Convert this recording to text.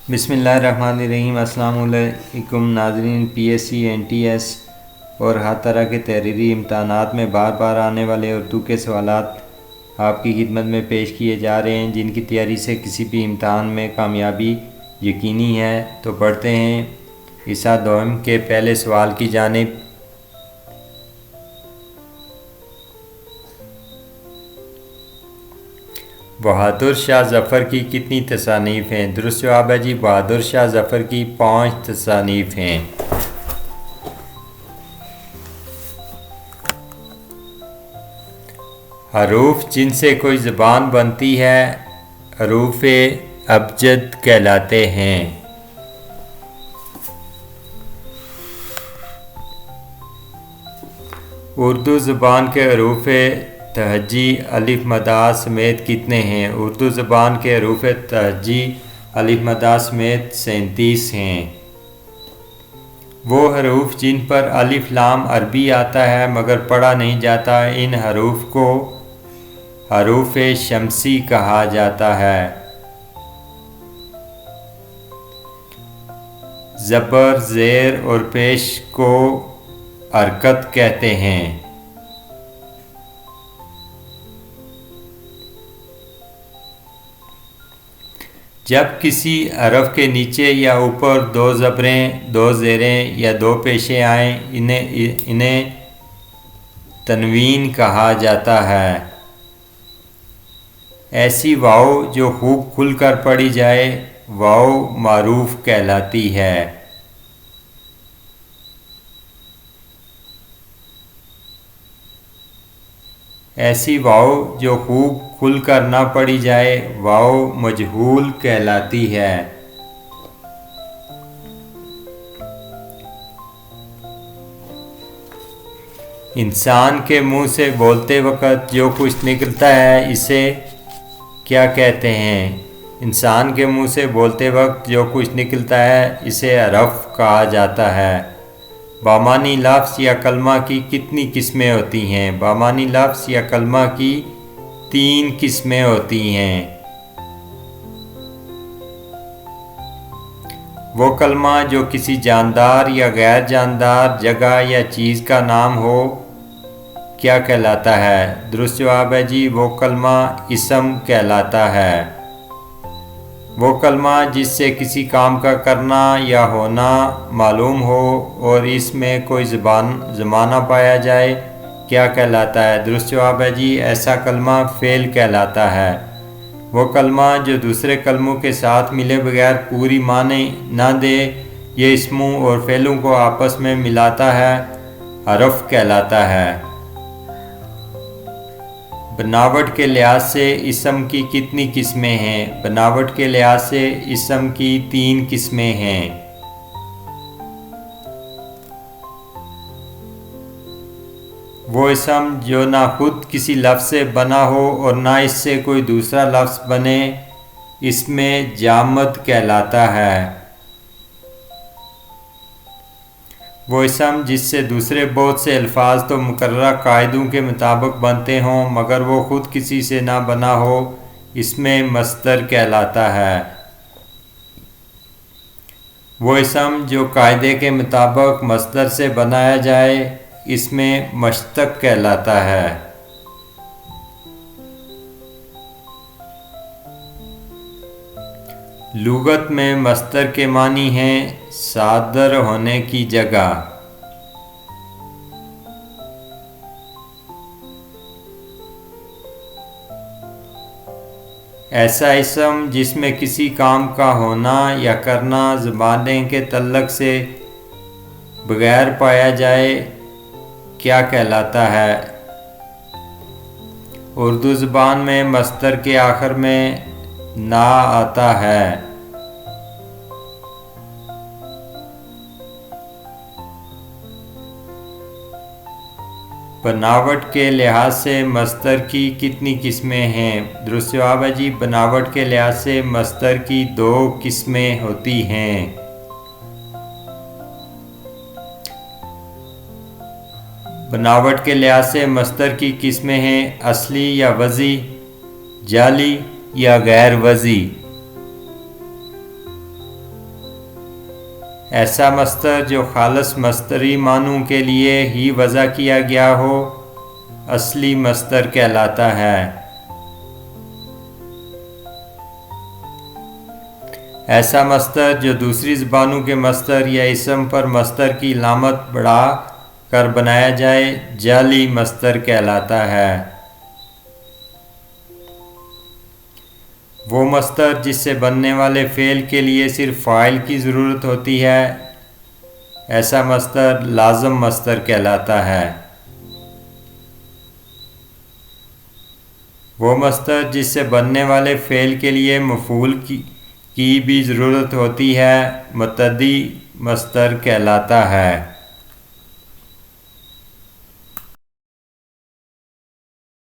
بسم اللہ الرحمن الرحیم۔ السلام علیکم ناظرین۔ P S C, N T S اور ہر طرح کے تحریری امتحانات میں بار بار آنے والے اردو کے سوالات آپ کی خدمت میں پیش کیے جا رہے ہیں، جن کی تیاری سے کسی بھی امتحان میں کامیابی یقینی ہے۔ تو پڑھتے ہیں حصہ دوم کے پہلے سوال کی جانب۔ بہادر شاہ ظفر کی کتنی تصانیف ہیں؟ درست جواب ہے جی، بہادر شاہ ظفر کی 5 تصانیف ہیں۔ حروف جن سے کوئی زبان بنتی ہے حروف ابجد کہلاتے ہیں۔ اردو زبان کے حروف تہجی الف مدہ سمیت کتنے ہیں؟ اردو زبان کے حروف تہجی الف مدہ سمیت 37 ہیں۔ وہ حروف جن پر الف لام عربی آتا ہے مگر پڑھا نہیں جاتا، ان حروف کو حروف شمسی کہا جاتا ہے۔ زبر، زیر اور پیش کو حرکت کہتے ہیں۔ جب کسی حرف کے نیچے یا اوپر 2 زبریں، 2 زیریں یا 2 پیشیں آئیں انہیں تنوین کہا جاتا ہے۔ ایسی واو جو خوب کھل کر پڑھی جائے واو معروف کہلاتی ہے۔ ایسی واو جو خوب کھل کر نہ پڑھی جائے واو مجہول کہلاتی ہے۔ انسان کے منہ سے بولتے وقت جو کچھ نکلتا ہے اسے کیا کہتے ہیں؟ انسان کے منہ سے بولتے وقت جو کچھ نکلتا ہے اسے حرف کہا جاتا ہے۔ بامعنی لفظ یا کلمہ کی کتنی قسمیں ہوتی ہیں؟ بامعنی لفظ یا کلمہ کی 3 قسمیں ہوتی ہیں۔ وہ کلمہ جو کسی جاندار یا غیر جاندار جگہ یا چیز کا نام ہو کیا کہلاتا ہے؟ درست جواب ہے جی، وہ کلمہ اسم کہلاتا ہے۔ وہ کلمہ جس سے کسی کام کا کرنا یا ہونا معلوم ہو اور اس میں کوئی زمانہ پایا جائے کیا کہلاتا ہے؟ درست جواب ہے جی، ایسا کلمہ فعل کہلاتا ہے۔ وہ کلمہ جو دوسرے کلموں کے ساتھ ملے بغیر پوری معنی نہ دے، یہ اسموں اور فعلوں کو آپس میں ملاتا ہے، حرف کہلاتا ہے۔ بناوٹ کے لحاظ سے اسم کی کتنی قسمیں ہیں؟ بناوٹ کے لحاظ سے اسم کی 3 قسمیں ہیں۔ وہ اسم جو نہ خود کسی لفظ سے بنا ہو اور نہ اس سے کوئی دوسرا لفظ بنے اسم جامد کہلاتا ہے۔ وہ اسم جس سے دوسرے بہت سے الفاظ تو مقررہ قاعدوں کے مطابق بنتے ہوں مگر وہ خود کسی سے نہ بنا ہو اسم مصدر کہلاتا ہے۔ وہ اسم جو قاعدے کے مطابق مصدر سے بنایا جائے اسم مشتق کہلاتا ہے۔ لغت میں مصدر کے معنی ہیں صادر ہونے کی جگہ۔ ایسا اسم جس میں کسی کام کا ہونا یا کرنا زبانیں کے تعلق سے بغیر پایا جائے کیا کہلاتا ہے؟ اردو زبان میں مصدر کے آخر میں نا آتا ہے۔ بناوٹ کے لحاظ سے مصدر کی کتنی قسمیں ہیں؟ درست جواب ہے جی، بناوٹ کے لحاظ سے مصدر کی 2 قسمیں ہوتی ہیں۔ بناوٹ کے لحاظ سے مصدر کی قسمیں ہیں اصلی یا وضعی، جعلی یا غیر وضعی۔ ایسا مصدر جو خالص مصدری معنوں کے لیے ہی وضع کیا گیا ہو اصلی مصدر کہلاتا ہے۔ ایسا مصدر جو دوسری زبانوں کے مصدر یا اسم پر مصدر کی علامت بڑھا کر بنایا جائے جعلی مصدر کہلاتا ہے۔ وہ مصدر جس سے بننے والے فعل کے لیے صرف فاعل کی ضرورت ہوتی ہے ایسا مصدر لازم مصدر کہلاتا ہے۔ وہ مصدر جس سے بننے والے فعل کے لیے مفعول کی بھی ضرورت ہوتی ہے متعدی مصدر کہلاتا ہے۔